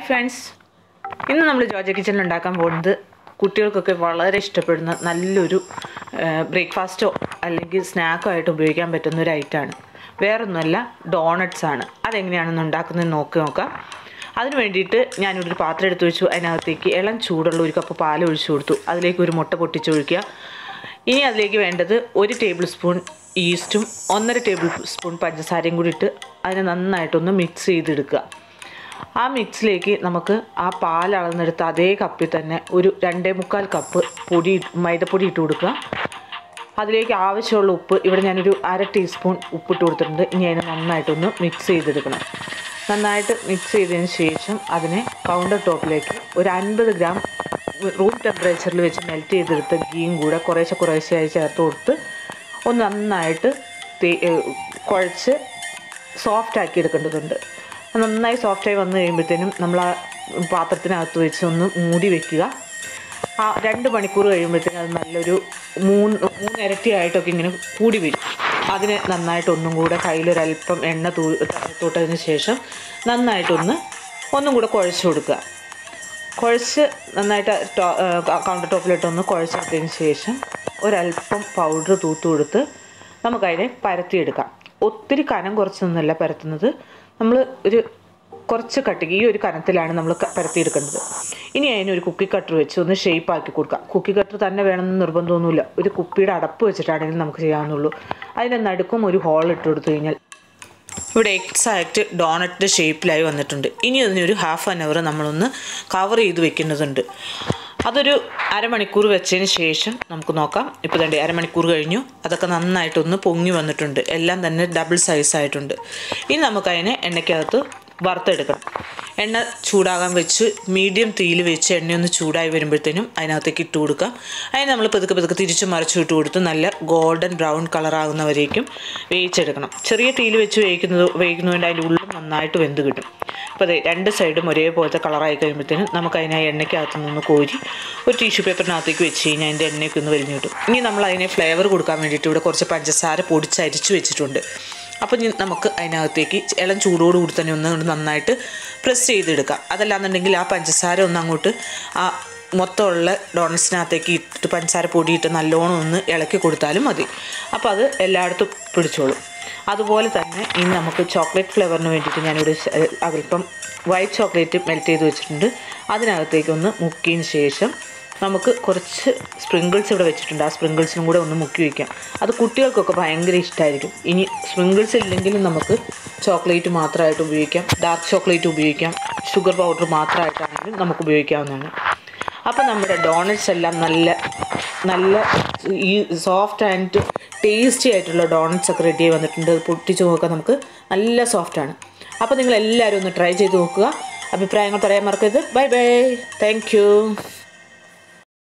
friends, ഇന്ന് നമ്മൾ ജോജ കിച്ചണിൽ ഉണ്ടാക്കാൻ പോകുന്നത് കുട്ടികൾക്കൊക്കെ വളരെ ഇഷ്ടപ്പെടുന്ന നല്ലൊരു ബ്രേക്ക്ഫാസ്റ്റോ അല്ലെങ്കിൽ സ്നാക്കോ ആയിട്ട് ഉപയോഗിക്കാൻ പറ്റുന്ന ഒരു ഐറ്റമാണ്. വേറൊന്നുമല്ല, ഡോണറ്റ്സ് ആണ്. അതെങ്ങനെയാണെന്ന് ഉണ്ടാക്കുന്നത് നോക്കാം. അതിന് വേണ്ടിയിട്ട് ഞാനൊരു പാത്രം എടുത്ത് വെച്ചു. അതിനകത്തേക്ക് ഇളം ചൂടുള്ള ഒരു കപ്പ് പാൽ ഒഴിച്ചു കൊടുത്തു. അതിലേക്ക് ഒരു മുട്ട പൊട്ടിച്ചൊഴിക്കുക. ഇനി അതിലേക്ക് വേണ്ടത് 1 ടേബിൾ സ്പൂൺ ഈസ്റ്റും 1.5 ടേബിൾ സ്പൂൺ പഞ്ചസാരയും കൂടി ഇട്ട് അതിനെ നന്നായിട്ടൊന്ന് മിക്സ് ചെയ്തെടുക്കുക. ആ മിക്സിലേക്ക് നമുക്ക് ആ പാൽ അളന്നെടുത്ത് അതേ കപ്പിൽ തന്നെ ഒരു 2.25 കപ്പ് മൈദപ്പൊടി ഇട്ട് കൊടുക്കുക. അതിലേക്ക് ആവശ്യമുള്ള ഉപ്പ്, ഇവിടെ ഞാനൊരു 1/2 ടീസ്പൂൺ ഉപ്പിട്ട് കൊടുത്തിട്ടുണ്ട്. ഇനി അതിനെ നന്നായിട്ടൊന്ന് മിക്സ് ചെയ്തെടുക്കണം. നന്നായിട്ട് മിക്സ് ചെയ്തതിന് ശേഷം അതിനെ കൗണ്ടർ ടോപ്പിലേക്ക് ഒരു 50 ഗ്രാം റൂം ടെമ്പറേച്ചറിൽ വെച്ച് മെൽറ്റ് ചെയ്തെടുത്ത ഗീയും കൂടെ കുറേശ്ശെയായി ചേർത്ത് കൊടുത്ത് ഒന്ന് നന്നായിട്ട് കുഴച്ച് സോഫ്റ്റാക്കി എടുക്കേണ്ടതുണ്ട്. നന്നായി സോഫ്റ്റായി വന്നു കഴിയുമ്പോഴത്തേനും നമ്മൾ ആ പാത്രത്തിനകത്ത് വെച്ച് ഒന്ന് മൂടി വയ്ക്കുക. ആ 2 മണിക്കൂർ കഴിയുമ്പോഴത്തേനും അത് നല്ലൊരു 3 ഇരട്ടിയായിട്ടൊക്കെ ഇങ്ങനെ കൂടി വരും. അതിന് നന്നായിട്ടൊന്നും കൂടെ കയ്യിലൊരല്പം എണ്ണ തൊട്ടതിന് ശേഷം ഒന്നും കൂടെ കുഴച്ച് കൊടുക്കുക. കുഴച്ച് നന്നായിട്ട് കൗണ്ടർ ടോപ്പിലിട്ടൊന്ന് കുഴച്ചെടുത്തതിന് ശേഷം ഒരല്പം പൗഡർ തൂത്ത് കൊടുത്ത് നമുക്കതിനെ പരത്തിയെടുക്കാം. ഒത്തിരി കനം കുറച്ചൊന്നുമല്ല പരത്തുന്നത്, നമ്മൾ ഒരു കുറച്ച് കട്ടിക്ക് ഈ ഒരു കനത്തിലാണ് നമ്മൾ പരത്തിയെടുക്കേണ്ടത്. ഇനി അതിനൊരു കുക്കി കട്ടർ വെച്ച് ഒന്ന് ഷേപ്പാക്കി കൊടുക്കാം. കുക്കി കട്ടർ തന്നെ വേണമെന്ന് നിർബന്ധമൊന്നുമില്ല, ഒരു കുപ്പിയുടെ അടപ്പ് വെച്ചിട്ടാണെങ്കിലും നമുക്ക് ചെയ്യാവുന്നുള്ളൂ. അതിൻ്റെ നടുക്കും ഒരു ഹോൾ ഇട്ട് കൊടുത്തു കഴിഞ്ഞാൽ ഇവിടെ എക്സാക്റ്റ് ഡോണറ്റിൻ്റെ ഷേപ്പിലായി വന്നിട്ടുണ്ട്. ഇനി അതിനൊരു ഹാഫ് ആൻ അവർ നമ്മളൊന്ന് കവർ ചെയ്ത് വെക്കേണ്ടതുണ്ട്. അതൊരു അരമണിക്കൂർ വെച്ചതിന് ശേഷം നമുക്ക് നോക്കാം. ഇപ്പോൾ തന്നെ അരമണിക്കൂർ കഴിഞ്ഞു. അതൊക്കെ നന്നായിട്ടൊന്ന് പൊങ്ങി വന്നിട്ടുണ്ട്. എല്ലാം തന്നെ ഡബിൾ സൈസായിട്ടുണ്ട്. ഇനി നമുക്കതിനെ എണ്ണയ്ക്കകത്ത് വറുത്തെടുക്കണം. എണ്ണ ചൂടാകാൻ വെച്ച് മീഡിയം തീയിൽ വെച്ച് എണ്ണയൊന്ന് ചൂടായി വരുമ്പോഴത്തേനും അതിനകത്തേക്ക് ഇട്ട് കൊടുക്കാം. അതിന് നമ്മൾ പതുക്കെ തിരിച്ചു മറിച്ചു ഇട്ട് കൊടുത്ത് നല്ല ഗോൾഡൻ ബ്രൗൺ കളറാകുന്നവരേക്കും വേവിച്ചെടുക്കണം. ചെറിയ തീയിൽ വെച്ച് വേവിക്കുന്നതുകൊണ്ട് അതിൻ്റെ ഉള്ളിൽ നന്നായിട്ട് വെന്ത് കിട്ടും. അപ്പോൾ അതെ, 2 സൈഡും ഒരേപോലത്തെ കളറായി കഴിയുമ്പോഴത്തേനും നമുക്കതിനെ എണ്ണയ്ക്കകത്ത് നിന്ന് കോരി ഒരു ടിഷ്യൂ പേപ്പറിനകത്തേക്ക് വെച്ച് കഴിഞ്ഞാൽ അതിൻ്റെ എണ്ണയൊക്കെ ഒന്ന് വലിഞ്ഞു കിട്ടും. ഇനി നമ്മൾ അതിനെ ഫ്ലേവർ കൊടുക്കാൻ വേണ്ടിയിട്ട് ഇവിടെ കുറച്ച് പഞ്ചസാര പൊടിച്ചരിച്ച് വെച്ചിട്ടുണ്ട്. അപ്പോൾ നമുക്ക് അതിനകത്തേക്ക് ഇളം ചൂടോടുകൂടി തന്നെ ഒന്ന് നന്നായിട്ട് പ്രസ് ചെയ്തെടുക്കാം. അതല്ലാന്നുണ്ടെങ്കിൽ ആ പഞ്ചസാര ഒന്ന് അങ്ങോട്ട് ആ മൊത്തമുള്ള ഡോണറ്റ്സിനകത്തേക്ക് ഇട്ടിട്ട് പഞ്ചസാര പൊടിയിട്ട് നല്ലോണം ഒന്ന് ഇളക്കി കൊടുത്താലും മതി. അപ്പോൾ അത് എല്ലായിടത്തും പിടിച്ചോളും. അതുപോലെ തന്നെ ഇനി നമുക്ക് ചോക്ലേറ്റ് ഫ്ലേവറിന് വേണ്ടിയിട്ട് ഞാനിവിടെ അല്പം വൈറ്റ് ചോക്ലേറ്റ് മെൽറ്റ് ചെയ്ത് വെച്ചിട്ടുണ്ട്. അതിനകത്തേക്കൊന്ന് മുക്കിയതിന് ശേഷം നമുക്ക് കുറച്ച് സ്പ്രിങ്കിൾസ് ഇവിടെ വെച്ചിട്ടുണ്ട്. ആ സ്പ്രിങ്കിൾസിനും കൂടെ ഒന്ന് മുക്കി വയ്ക്കാം. അത് കുട്ടികൾക്കൊക്കെ ഭയങ്കര ഇഷ്ടമായിരിക്കും. ഇനി സ്പ്രിങ്കിൾസ് ഇല്ലെങ്കിലും നമുക്ക് ചോക്ലേറ്റ് മാത്രമായിട്ട് ഉപയോഗിക്കാം, ഡാർക്ക് ചോക്ലേറ്റ് ഉപയോഗിക്കാം, ഷുഗർ പൗഡർ മാത്രമായിട്ടാണെങ്കിലും നമുക്ക് ഉപയോഗിക്കാവുന്നതാണ്. അപ്പോൾ നമ്മുടെ ഡോണറ്റ്സ് എല്ലാം നല്ല ഈ സോഫ്റ്റ് ആൻഡ് ടേസ്റ്റി ആയിട്ടുള്ള ഡോണറ്റ്സ് ഒക്കെ റെഡിയായി വന്നിട്ടുണ്ട്. അത് പൊട്ടിച്ച് നോക്കാം, നമുക്ക് നല്ല സോഫ്റ്റാണ്. അപ്പോൾ നിങ്ങളെല്ലാവരും ഒന്ന് ട്രൈ ചെയ്ത് നോക്കുക. അഭിപ്രായങ്ങൾ പറയാൻ മറക്കരുത്. Bye bye, thank you.